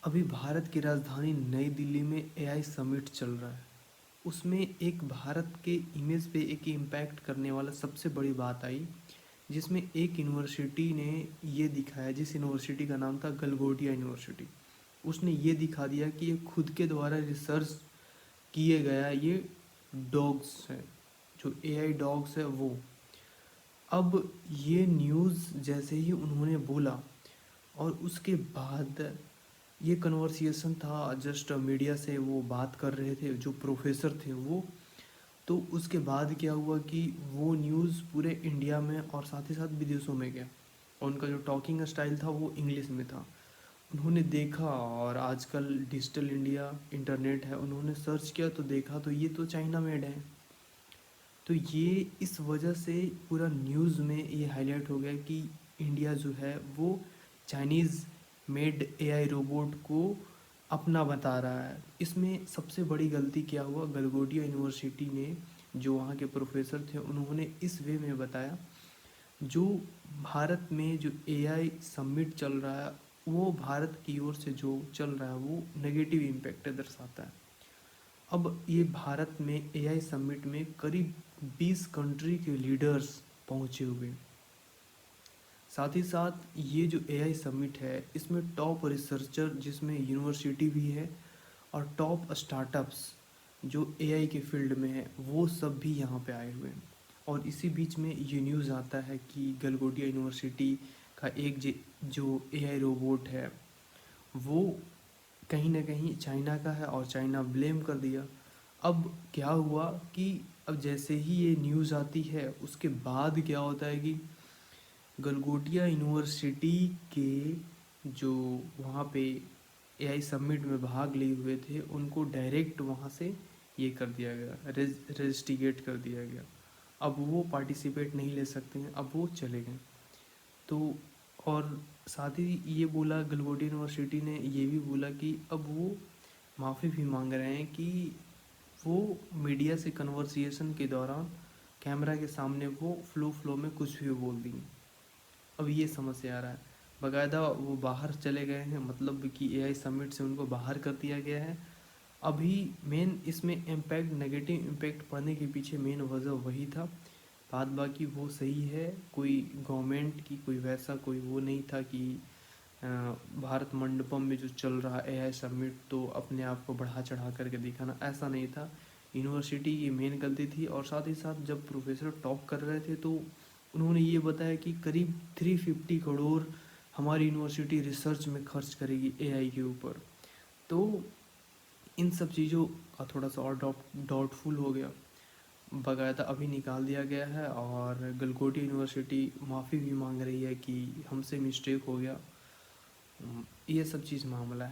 अभी भारत की राजधानी नई दिल्ली में एआई समिट चल रहा है। उसमें एक भारत के इमेज पे एक इम्पैक्ट करने वाला सबसे बड़ी बात आई, जिसमें एक यूनिवर्सिटी ने ये दिखाया, जिस यूनिवर्सिटी का नाम था गलगोटिया यूनिवर्सिटी। उसने ये दिखा दिया कि ये खुद के द्वारा रिसर्च किए गया ये डॉग्स है, जो एआई डॉग्स है वो। अब ये न्यूज़ जैसे ही उन्होंने बोला और उसके बाद ये कन्वर्सेशन था, जस्ट मीडिया से वो बात कर रहे थे जो प्रोफेसर थे वो। तो उसके बाद क्या हुआ कि वो न्यूज़ पूरे इंडिया में और साथ ही साथ विदेशों में गया, और उनका जो टॉकिंग स्टाइल था वो इंग्लिश में था। उन्होंने देखा, और आजकल डिजिटल इंडिया इंटरनेट है, उन्होंने सर्च किया तो देखा तो ये तो चाइना मेड है। तो ये इस वजह से पूरा न्यूज़ में ये हाईलाइट हो गया कि इंडिया जो है वो चाइनीज़ मेड एआई रोबोट को अपना बता रहा है। इसमें सबसे बड़ी गलती क्या हुआ, गलगोटिया यूनिवर्सिटी ने, जो वहाँ के प्रोफेसर थे, उन्होंने इस वे में बताया, जो भारत में जो एआई समिट चल रहा है वो भारत की ओर से जो चल रहा है वो नेगेटिव इम्पैक्ट दर्शाता है। अब ये भारत में एआई समिट में करीब 20 कंट्री के लीडर्स पहुँचे हुए हैं। साथ ही साथ ये जो एआई समिट है इसमें टॉप रिसर्चर, जिसमें यूनिवर्सिटी भी है, और टॉप स्टार्टअप्स जो एआई के फील्ड में है वो सब भी यहाँ पे आए हुए हैं। और इसी बीच में ये न्यूज़ आता है कि गलगोटिया यूनिवर्सिटी का एक जो एआई रोबोट है वो कहीं ना कहीं चाइना का है, और चाइना ब्लेम कर दिया। अब क्या हुआ कि अब जैसे ही ये न्यूज़ आती है उसके बाद क्या होता है कि गलगोटिया यूनिवर्सिटी के जो वहाँ पे एआई समिट में भाग लिए हुए थे उनको डायरेक्ट वहाँ से ये कर दिया गया, रेजिस्ट्रिकेट कर दिया गया। अब वो पार्टिसिपेट नहीं ले सकते हैं, अब वो चले गए। तो और साथ ही ये बोला, गलगोटिया यूनिवर्सिटी ने ये भी बोला कि अब वो माफ़ी भी मांग रहे हैं कि वो मीडिया से कन्वर्सेशन के दौरान कैमरा के सामने वो फ्लो में कुछ भी बोल दी। अब ये समस्या आ रहा है, बाकायदा वो बाहर चले गए हैं, मतलब कि एआई समिट से उनको बाहर कर दिया गया है। अभी मेन इसमें इम्पैक्ट, नेगेटिव इम्पैक्ट पड़ने के पीछे मेन वजह वही था। बात बाकी वो सही है, कोई गवर्नमेंट की कोई वैसा कोई वो नहीं था कि अ, भारत मंडपम में जो चल रहा एआई समिट तो अपने आप को बढ़ा चढ़ा करके दिखाना, ऐसा नहीं था। यूनिवर्सिटी की मेन गलती थी। और साथ ही साथ जब प्रोफेसर टॉक कर रहे थे तो उन्होंने ये बताया कि करीब 350 करोड़ हमारी यूनिवर्सिटी रिसर्च में खर्च करेगी एआई के ऊपर। तो इन सब चीज़ों का थोड़ा सा और डाउटफुल हो गया। बाकायदा अभी निकाल दिया गया है, और गलगोटिया यूनिवर्सिटी माफ़ी भी मांग रही है कि हमसे मिस्टेक हो गया। ये सब चीज़ मामला है।